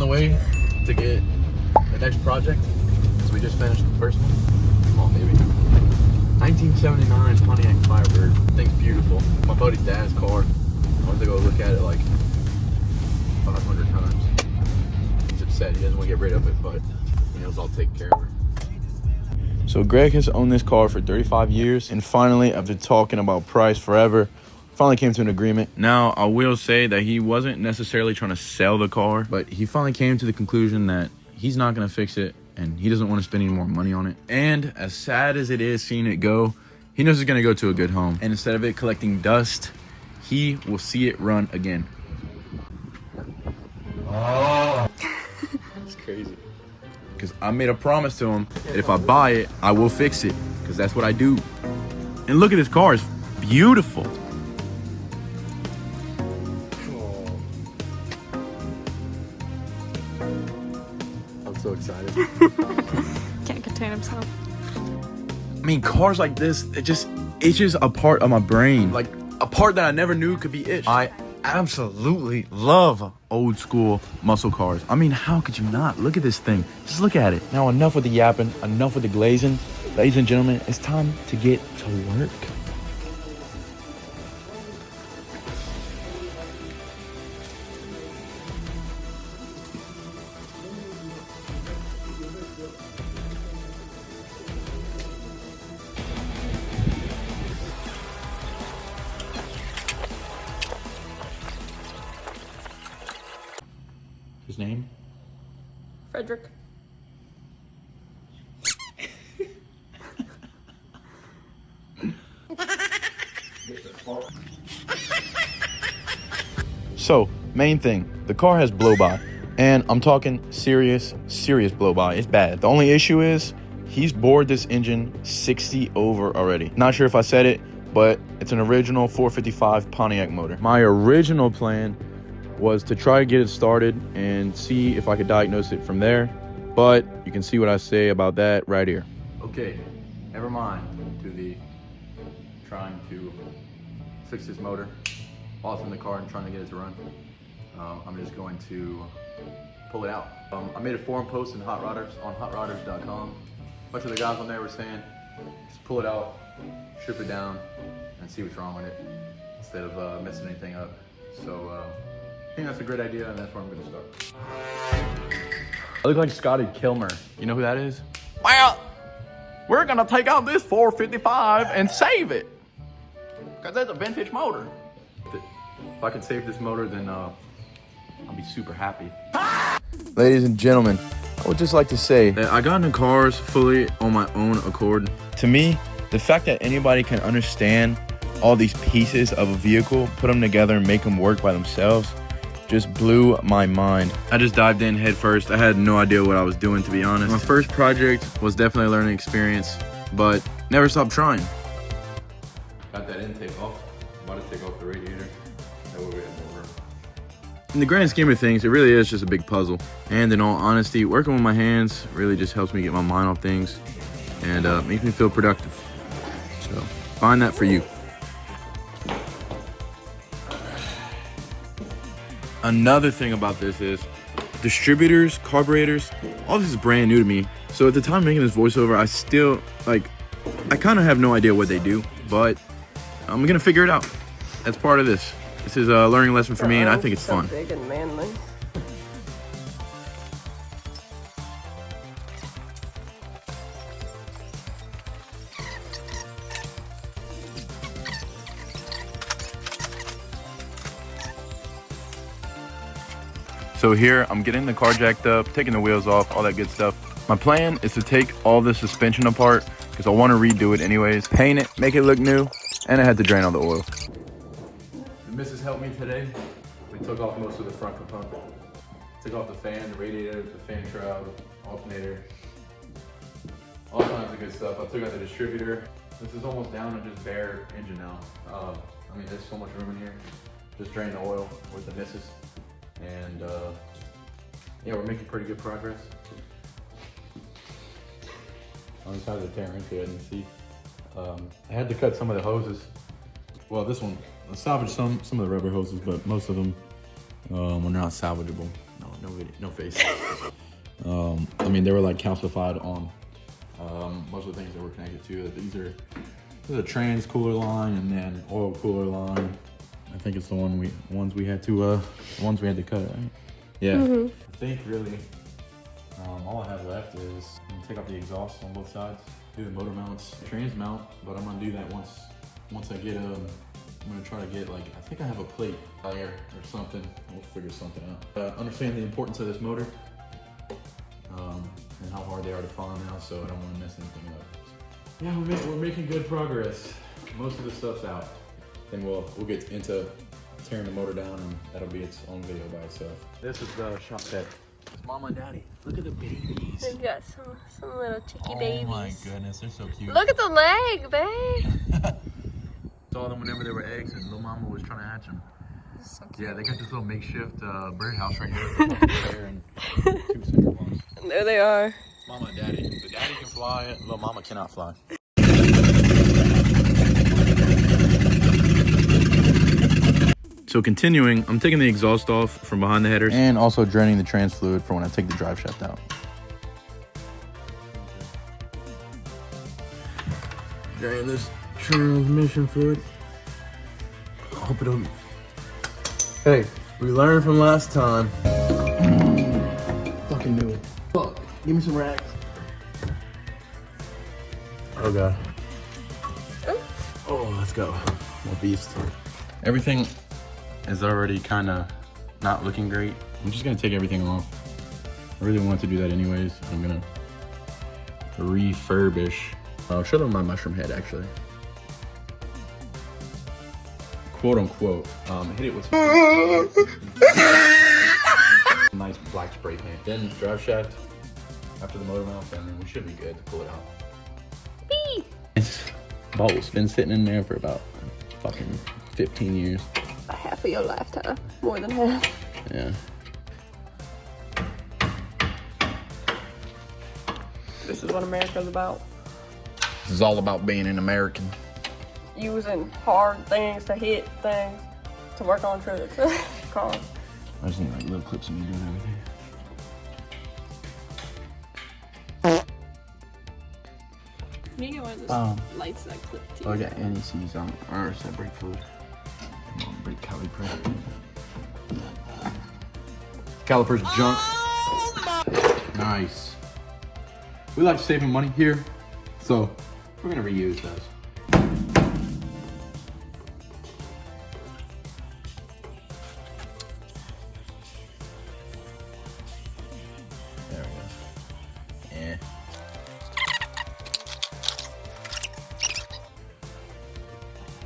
the way to get the next project. So we just finished the first one. Come on, baby. 1979 Pontiac Firebird. Thing's beautiful. My buddy's dad's car. I went to go look at it like 500 times. He's upset. He doesn't want to get rid of it, but he knows I'll take care of her. So Greg has owned this car for 35 years, and finally, after talking about price forever, finally came to an agreement. Now, I will say that he wasn't necessarily trying to sell the car, but he finally came to the conclusion that he's not going to fix it, and he doesn't want to spend any more money on it. And as sad as it is seeing it go, he knows it's going to go to a good home. And instead of it collecting dust, he will see it run again. Oh, it's crazy. Because I made a promise to him that if I buy it, I will fix it. Because that's what I do. And look at this car. It's beautiful. I'm so excited. Can't contain himself. I mean, cars like this, it just itches a part of my brain. Like a part that I never knew could be itched. I absolutely love old school muscle cars. I mean, how could you not? Look at this thing. Just look at it. Now, enough with the yapping, enough with the glazing. Ladies and gentlemen, it's time to get to work. His name? Frederick. So, main thing, the car has blow by, and I'm talking serious blow by. It's bad. The only issue is he's bored this engine 60 over already. Not sure if I said it, but it's an original 455 Pontiac motor. My original plan was to try to get it started and see if I could diagnose it from there, but you can see what I say about that right here. Okay, never mind to the trying to fix this motor while it's in the car and trying to get it to run. I'm just going to pull it out. I made a forum post in Hot Rodders on hotrodders.com. A bunch of the guys on there were saying, just pull it out, strip it down, and see what's wrong with it instead of messing anything up. So I think that's a great idea, and that's where I'm gonna start. I look like Scotty Kilmer. You know who that is? Well, we're gonna take out this 455 and save it, because that's a vintage motor. If I can save this motor, then I'll be super happy. Ladies and gentlemen, I would just like to say that I got into cars fully on my own accord. To me, the fact that anybody can understand all these pieces of a vehicle, put them together and make them work by themselves, just blew my mind. I just dived in head first. I had no idea what I was doing, to be honest. My first project was definitely a learning experience, but never stopped trying. Got that intake off. I'm about to take off the radiator. That way we have more room. In the grand scheme of things, it really is just a big puzzle. And in all honesty, working with my hands really just helps me get my mind off things and makes me feel productive. So find that for you. Another thing about this is distributors, carburetors, all this is brand new to me. So at the time making this voiceover, I still, I kind of have no idea what they do, but I'm gonna figure it out. That's part of this. This is a learning lesson for me, and I think it's fun. Big and manly. So here, I'm getting the car jacked up, taking the wheels off, all that good stuff. My plan is to take all the suspension apart because I want to redo it anyways, paint it, make it look new, and I had to drain all the oil. The missus helped me today. We took off most of the front component. Took off the fan, the radiator, the fan shroud, alternator, all kinds of good stuff. I took out the distributor. This is almost down to just bare engine now. I mean, there's so much room in here. Just drain the oil with the missus. And yeah, we're making pretty good progress. I decided to tear into it and see. I had to cut some of the hoses. Well, this one, I salvaged some of the rubber hoses, but most of them were not salvageable. no video, no face. I mean, they were like calcified on most of the things that were connected to. These are a trans cooler line and then oil cooler line. I think it's the ones we had to cut, right? Yeah. I think really all I have left is I'm gonna take off the exhaust on both sides, do the motor mounts, trans mount, but I'm gonna do that once I get I'm gonna try to get like, I think I have a plate there or something. We'll figure something out. Understand the importance of this motor and how hard they are to find now, so I don't want to mess anything up. Yeah, we're making good progress. Most of the stuff's out. Then we'll get into tearing the motor down, and that'll be its own video by itself. This is the shop pet. It's Mama and Daddy. Look at the babies. They've got some little cheeky babies. Oh my goodness, they're so cute. Look at the leg, babe. Saw them whenever they were eggs, and little Mama was trying to hatch them. So cute. Yeah, they got this little makeshift birdhouse right here. There and 2 central ones. There they are. Mama and Daddy. The daddy can fly, little Mama cannot fly. So continuing, I'm taking the exhaust off from behind the headers and also draining the trans fluid for when I take the drive shaft out. Drain this transmission fluid. Hope it don't. Hey, we learned from last time. Fucking do it. Fuck, give me some racks. Oh god. Oh, let's go. More beast. Everything is already kind of not looking great. I'm just gonna take everything off. I really want to do that anyways. I'm gonna refurbish. I'll show them my mushroom head actually. Quote unquote. Hit it with some nice black spray paint. Then drive shaft after the motor mount, and then we should be good to pull it out. Whee! This bottle's been sitting in there for about fucking 15 years. Half of your lifetime. More than half. Yeah. This is what America's about. This is all about being an American. Using hard things to hit things to work on for the car. I just need like little clips of me doing everything. You get one of those lights that clip to you. Oh, I got anti-seize on. Or is that brake fluid? Come on, brake caliper. Caliper's junk. Nice. We like saving money here, so we're gonna reuse those. There we go. Yeah.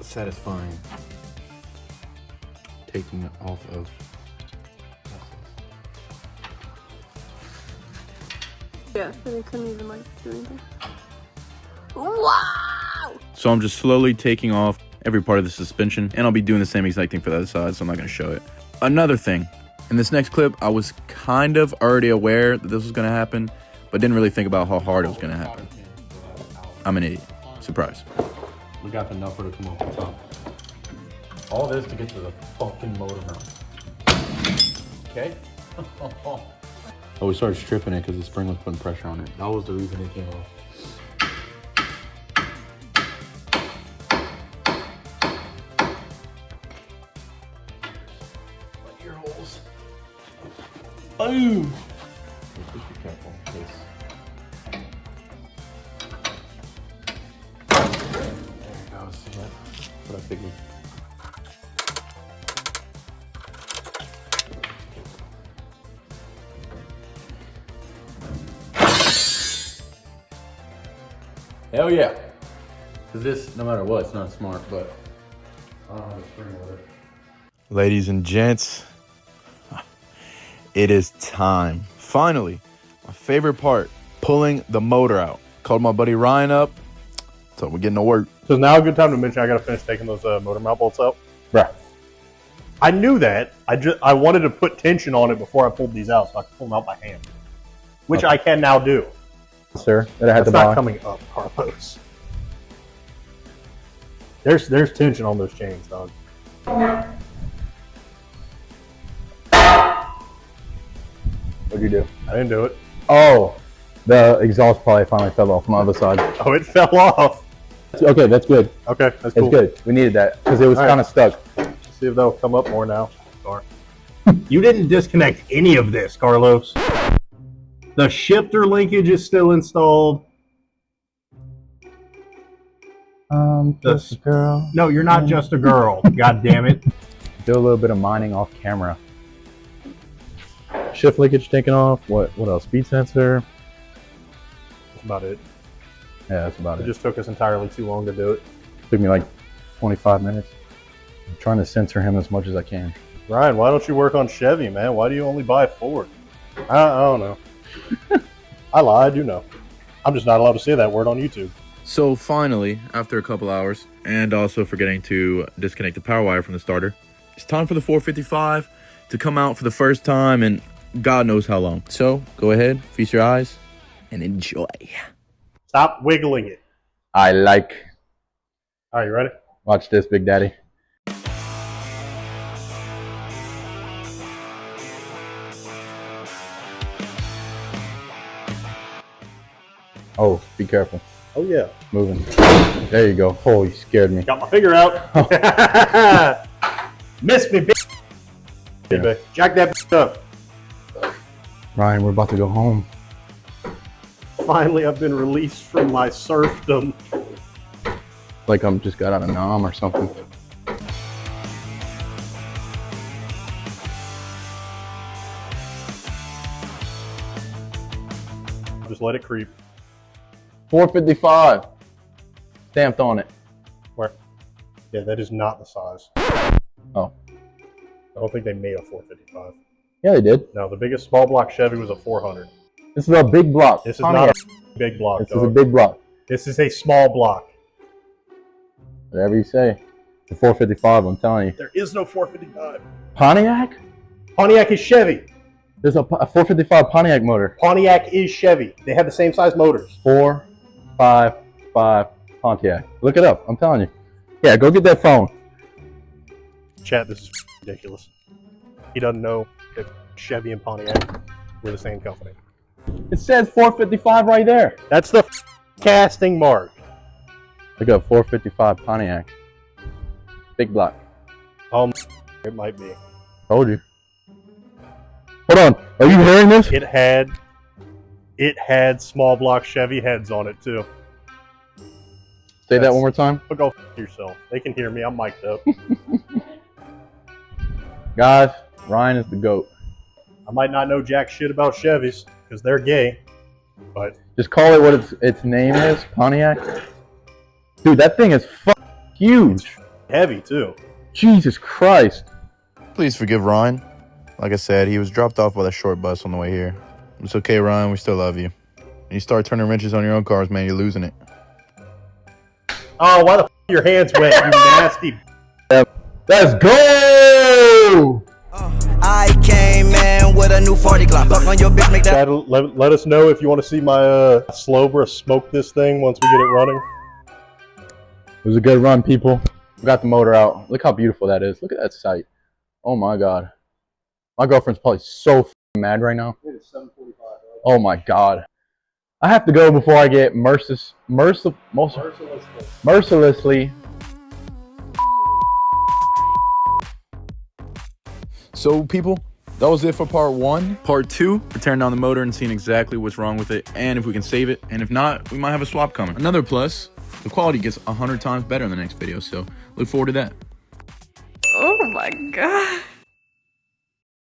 Satisfying. Taking it off of. Yeah, and they couldn't even like do anything. Wow! So I'm just slowly taking off every part of the suspension, and I'll be doing the same exact thing for the other side, so I'm not gonna show it. Another thing, in this next clip, I was kind of already aware that this was gonna happen, but didn't really think about how hard it was gonna happen. I'm an idiot. Surprise. We got the nupper to come off the top. All this to get to the fucking motor mount. Okay? Oh, we started stripping it because the spring was putting pressure on it. That was the reason it came off. My ear holes. Boom! Just be careful in case. There it goes. Yeah, that's what I figured. Hell yeah. Because this, no matter what, it's not smart, but I don't have a spring with it. Ladies and gents, it is time. Finally, my favorite part, pulling the motor out. Called my buddy Ryan up, so we're getting to work. So now a good time to mention I got to finish taking those motor mount bolts out. Right. I knew that. I wanted to put tension on it before I pulled these out so I could pull them out by hand, which I can now do. Sir, that I had It's to not buy. coming up, Carlos. There's tension on those chains, dog. 1, What'd you do? I didn't do it. Oh, the exhaust probably finally fell off on the other side. Oh, it fell off. Okay, that's good. Okay, that's cool. It's good. We needed that because it was kind of stuck. Let's see if that'll come up more now. Sorry. You didn't disconnect any of this, Carlos. The shifter linkage is still installed. Just a girl. No, you're not just a girl. God damn it. Do a little bit of mining off camera. Shift linkage taken off. What else? Speed sensor. That's about it. Yeah, that's about It it. just took us entirely too long to do it. Took me like 25 minutes. I'm trying to censor him as much as I can. Ryan, why don't you work on Chevy, man? Why do you only buy Ford? I don't know. I lied, you know. I'm just not allowed to say that word on YouTube. So finally, after a couple hours, and also forgetting to disconnect the power wire from the starter, it's time for the 455 to come out for the first time in God knows how long. So go ahead, feast your eyes, and enjoy. Stop wiggling it. I like. All right, you ready? Watch this, Big Daddy. Oh, be careful. Oh, yeah. Moving. There you go. Oh, you scared me. Got my finger out. Missed me, bitch. Yeah. Jack that bitch up. Ryan, we're about to go home. Finally, I've been released from my serfdom. Like I'm just got out of Nam or something. Just let it creep. 455. Stamped on it. Where? Yeah, that is not the size. Oh. I don't think they made a 455. Yeah, they did. No, the biggest small block Chevy was a 400. This is a big block. This is not a big block, This dog. is a big block. This is a small block. Whatever you say. It's a 455, I'm telling you. There is no 455. Pontiac? Pontiac is Chevy. There's a 455 Pontiac motor. Pontiac is Chevy. They have the same size motors. 455 Pontiac. Look it up. I'm telling you. Yeah, go get that phone. Chat, this is ridiculous. He doesn't know that Chevy and Pontiac were the same company. It says 455 right there. That's the casting mark. Look up 455 Pontiac. Big block. It might be. Told you. Hold on. Are you hearing this? It had small block Chevy heads on it too. Say that one more time. But go f yourself. They can hear me. I'm mic'd up. Guys, Ryan is the GOAT. I might not know jack shit about Chevys because they're gay, but Just call it what its name is, Pontiac. Dude, that thing is huge. heavy too. Jesus Christ. Please forgive Ryan. Like I said, he was dropped off by the short bus on the way here. It's okay, Ryan. We still love you. When you start turning wrenches on your own cars, man, you're losing it. Oh, why the f are your hands wet, you nasty? Let's go! I came in with a new 40 Glock. Fuck on your bitch, make that. Let us know if you want to see my Slowbra smoke this thing once we get it running. It was a good run, people. We got the motor out. Look how beautiful that is. Look at that sight. Oh my God. My girlfriend's probably so mad right now. It is 7:45. Oh my God. I have to go before I get mercilessly. So people, that was it for part one. Part two, we're tearing down the motor and seeing exactly what's wrong with it and if we can save it. And if not, we might have a swap coming. Another plus, the quality gets 100 times better in the next video. So look forward to that. Oh my God.